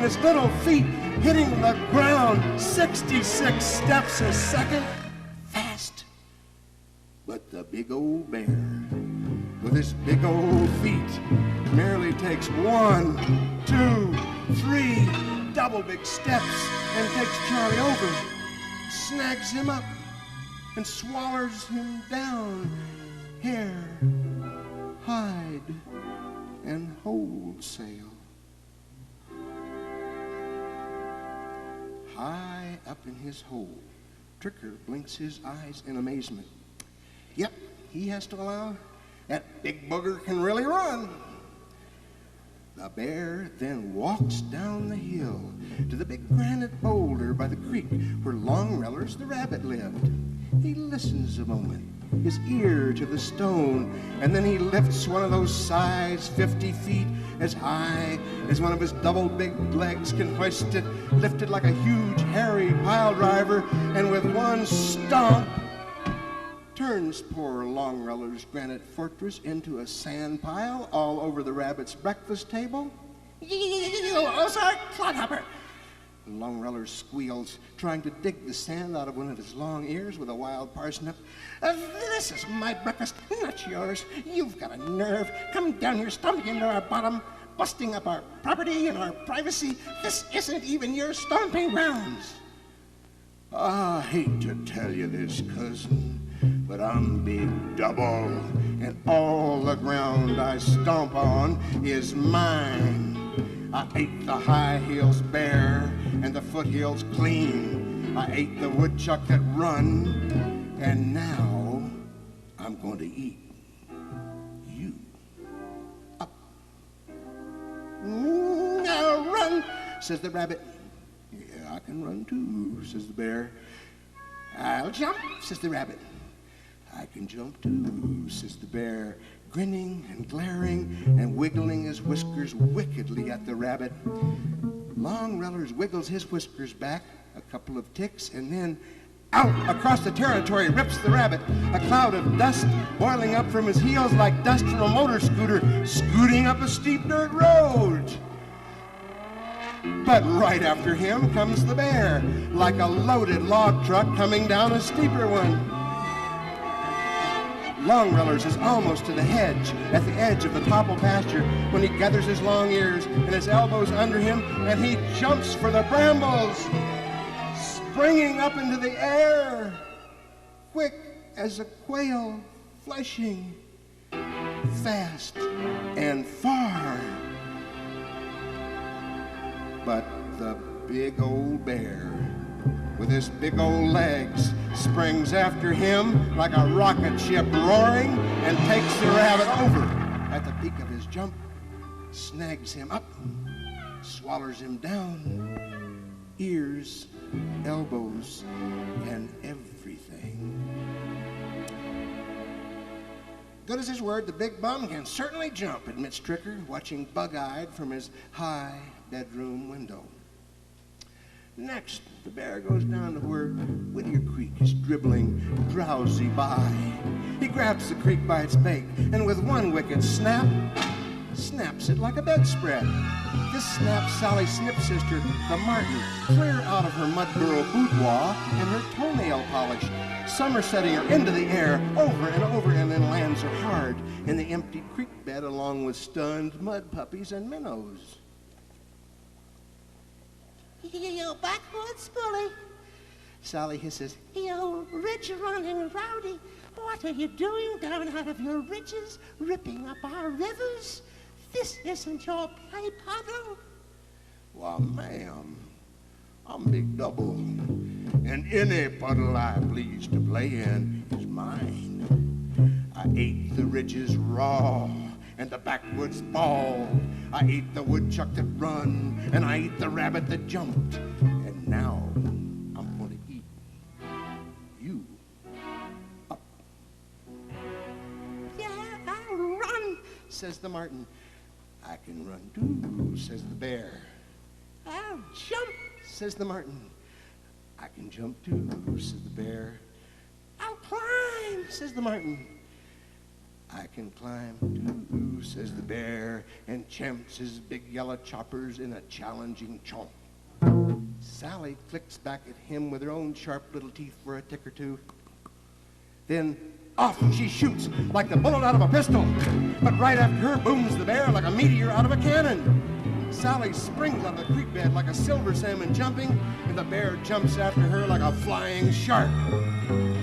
his little feet hitting the ground 66 steps a second fast. But the big old bear, with his big old feet, merely takes 1, 2, 3 double big steps and takes Charlie over, snags him up, and swallows him down, hair, hide, and wholesale. High up in his hole, Tricker blinks his eyes in amazement. Yep, he has to allow that big booger can really run. The bear then walks down the hill to the big granite boulder by the creek where Longrellers the rabbit lived. He listens a moment, his ear to the stone, and then he lifts one of those size 50 feet as high as one of his double big legs can hoist it, lifted like a huge hairy pile driver, and with one stomp turns poor Longreller's granite fortress into a sand pile all over the rabbit's breakfast table. Ozark clodhopper! Longreller squeals, trying to dig the sand out of one of his long ears with a wild parsnip. This is my breakfast, not yours. You've got a nerve. Come down here, stomping into our bottom, busting up our property and our privacy. This isn't even your stomping grounds. I hate to tell you this, cousin, but I'm Big Double, and all the ground I stomp on is mine. I ate the high hills bare and the foothills clean. I ate the woodchuck that run, and now I'm going to eat you up. Now run, says the rabbit. Yeah, I can run too, says the bear. I'll jump, says the rabbit. I can jump too, says the bear, grinning and glaring and wiggling his whiskers wickedly at the rabbit. Longrellers wiggles his whiskers back a couple of ticks, and then out across the territory rips the rabbit, a cloud of dust boiling up from his heels like dust from a motor scooter scooting up a steep dirt road. But right after him comes the bear, like a loaded log truck coming down a steeper one. Longrellers is almost to the hedge, at the edge of the Topple pasture, when he gathers his long ears and his elbows under him, and he jumps for the brambles, springing up into the air, quick as a quail flashing, fast and far. But the big old bear, with his big old legs, springs after him like a rocket ship roaring and takes the rabbit over at the peak of his jump, snags him up, swallows him down, ears, elbows, and everything. Good as his word, the big bum can certainly jump, admits Tricker, watching bug-eyed from his high bedroom window. Next, the bear goes down to where Whittier Creek is dribbling drowsy by. He grabs the creek by its bank, and with one wicked snap, snaps it like a bedspread. This snaps Sally Snip's sister, the marten, clear out of her mud-burrow boudoir and her toenail polish, somersetting her into the air over and over, and then lands her hard in the empty creek bed along with stunned mud puppies and minnows. You backwoods bully, Sally hisses. you ridge-running rowdy, what are you doing down out of your ridges, ripping up our rivers? This isn't your play puddle. Why, ma'am, I'm Big Double, and any puddle I please to play in is mine. I ate the ridges raw and the backwoods bald. I ate the woodchuck that run, and I ate the rabbit that jumped. And now I'm going to eat you up. Yeah, I'll run, Says the marten. I can run too, says the bear. I'll jump, Says the marten. I can jump too, says the bear. I'll climb, Says the marten. I can climb too, says the bear, and champs his big yellow choppers in a challenging chomp. Sally clicks back at him with her own sharp little teeth for a tick or two. Then off she shoots like the bullet out of a pistol. But right after her booms the bear like a meteor out of a cannon. Sally springs out of the creek bed like a silver salmon jumping, and the bear jumps after her like a flying shark.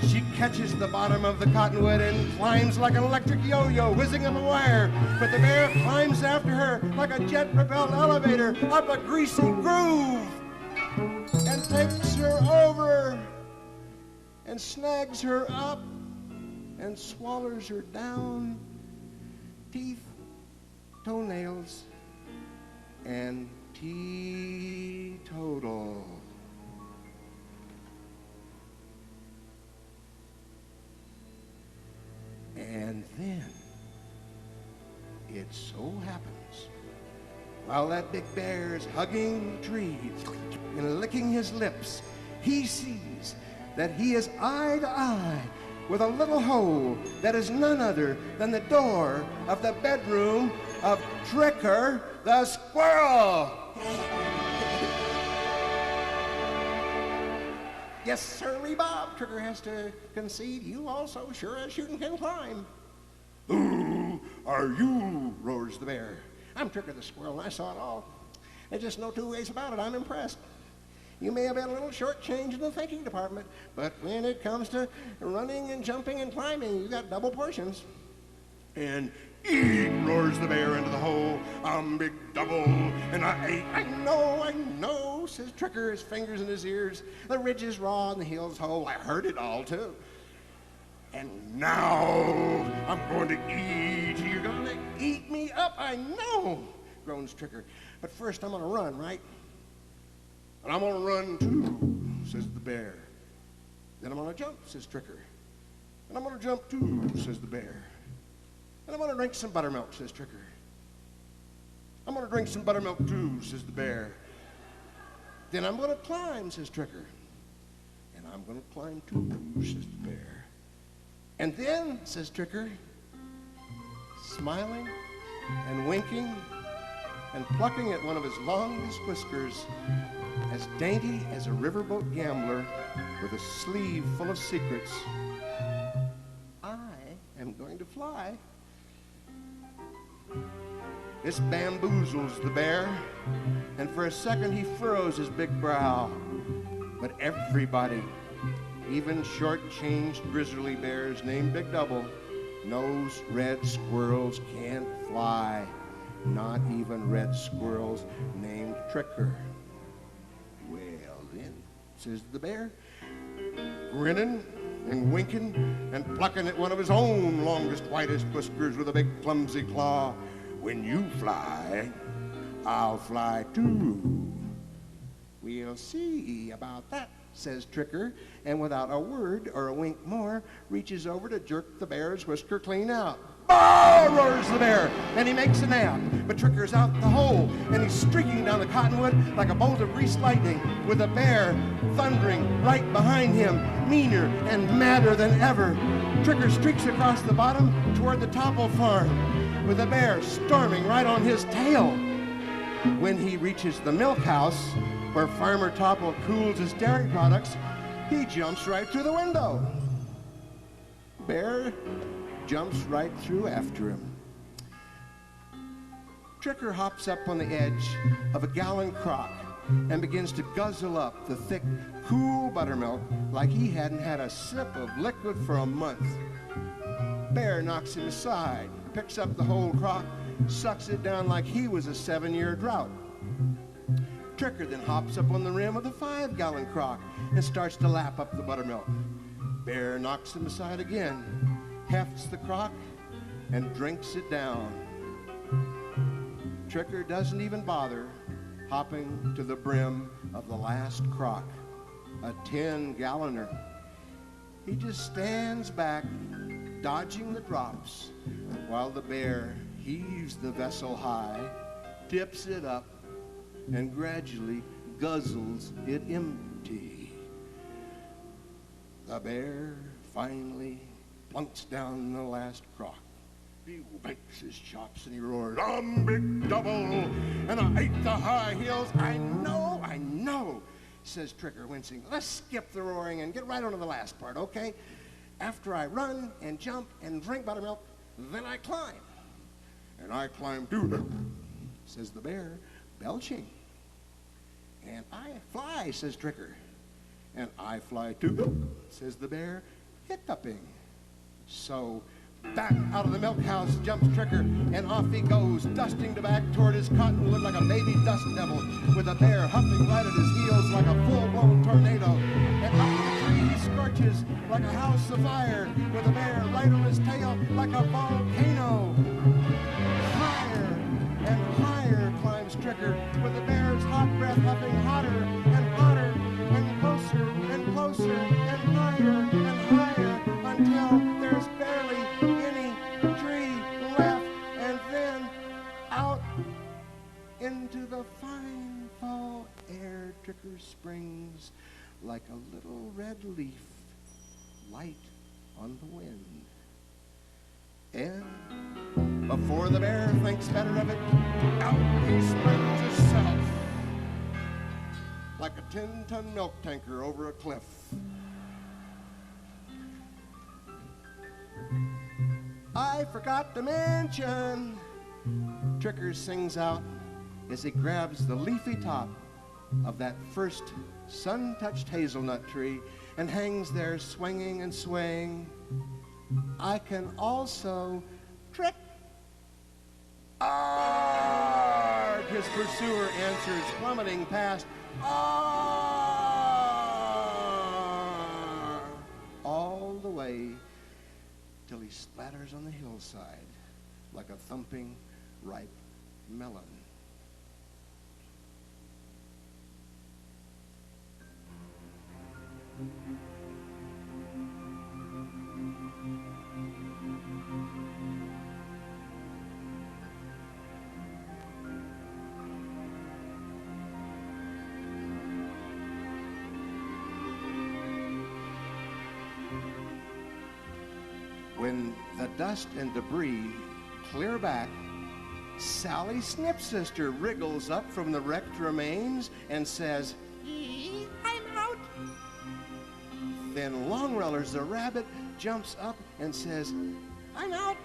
She catches the bottom of the cottonwood and climbs like an electric yo-yo whizzing up a wire. But the bear climbs after her like a jet-propelled elevator up a greasy groove and takes her over and snags her up and swallows her down, teeth, toenails, and teetotal. And then it so happens, while that big bear is hugging the tree and licking his lips, he sees that he is eye to eye with a little hole that is none other than the door of the bedroom of Tricker the squirrel. Yes, sirree, Bob, Tricker has to concede. You also sure as shooting can climb. Who are you? Roars the bear. I'm Tricker the squirrel, and I saw it all. There's just no two ways about it. I'm impressed. You may have been a little shortchanged in the thinking department, but when it comes to running and jumping and climbing, you got double portions. And eat, roars the bear into the hole. I'm big double, and I ate. I know, says Tricker, his fingers in his ears. The ridge is raw and the hill's whole. I heard it all, too. And now I'm going to eat. You're going to eat me up, I know, groans Tricker. But first I'm going to run, right? And I'm going to run, too, says the bear. Then I'm going to jump, says Tricker. And I'm going to jump, too, says the bear. And I'm going to drink some buttermilk, says Tricker. I'm going to drink some buttermilk, too, says the bear. Then I'm going to climb, says Tricker. And I'm going to climb, too, says the bear. And then, says Tricker, smiling and winking and plucking at one of his longest whiskers, as dainty as a riverboat gambler with a sleeve full of secrets, I am going to fly. This bamboozles the bear, and for a second he furrows his big brow. But everybody, even short-changed grizzly bears named Big Double, knows red squirrels can't fly. Not even red squirrels named Tricker. Well then, says the bear, grinning and winking and plucking at one of his own longest, whitest whiskers with a big clumsy claw. When you fly, I'll fly too. We'll see about that, says Tricker, and without a word or a wink more, reaches over to jerk the bear's whisker clean out. "Bah!" roars the bear, and he makes a nap. But Tricker's out the hole, and he's streaking down the cottonwood like a bolt of greased lightning, with the bear thundering right behind him, meaner and madder than ever. Tricker streaks across the bottom toward the Topple farm, with the bear storming right on his tail. When he reaches the milk house, where Farmer Topple cools his dairy products, he jumps right through the window. Bear jumps right through after him. Tricker hops up on the edge of a gallon crock and begins to guzzle up the thick, cool buttermilk like he hadn't had a sip of liquid for a month. Bear knocks him aside, picks up the whole crock, sucks it down like he was a 7-year drought. Tricker then hops up on the rim of the 5-gallon crock and starts to lap up the buttermilk. Bear knocks him aside again, hefts the crock, and drinks it down. Tricker doesn't even bother hopping to the brim of the last crock, a 10-galloner. He just stands back, dodging the drops, while the bear heaves the vessel high, tips it up, and gradually guzzles it empty. The bear finally plunks down the last crock He wakes his chops and he roars, I'm Big Double, and I ate the high heels. I know, says Trigger, wincing. Let's skip the roaring and get right on to the last part, okay? After I run and jump and drink buttermilk, then I climb. And I climb too, says the bear, belching. And I fly, says Trigger. And I fly too, says the bear, hiccuping. So back out of the milk house jumps Trigger, and off he goes, dusting back toward his cottonwood like a baby dust devil, with the bear huffing right at his heels like a full-blown tornado. And up the tree he scorches like a house afire, with the bear right on his tail like a volcano. Higher and higher climbs Trigger, with the bear's hot breath huffing hotter and hotter, and closer and closer and higher and higher, until there's barely any tree left, and then out into the fine fall air Trigger springs like a little red leaf, light on the wind. And before the bear thinks better of it, out he springs himself like a 10-ton milk tanker over a cliff. I forgot to mention, Trigger sings out as he grabs the leafy top of that first sun-touched hazelnut tree and hangs there swinging and swaying. I can also trick. Arg! His pursuer answers, plummeting past. Arg! All the way till he splatters on the hillside like a thumping ripe melon. When the dust and debris clear back, Sally Snipsister wriggles up from the wrecked remains and says, I'm out. Then Longrellers the rabbit jumps up and says, I'm out.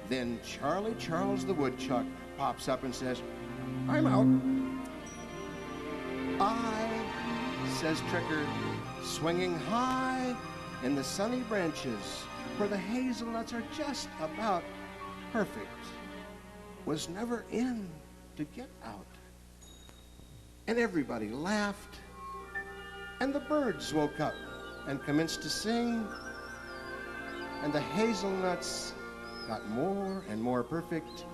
Then Charlie Charles the woodchuck pops up and says, I'm out. Says Trigger, swinging high in the sunny branches where the hazelnuts are just about perfect, was never in to get out. And everybody laughed, and the birds woke up and commenced to sing, and the hazelnuts got more and more perfect,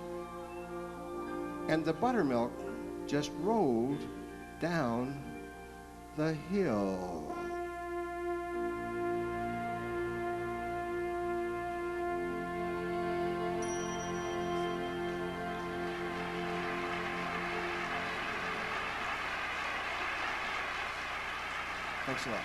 and the buttermilk just rolled down the hill. Thanks a lot.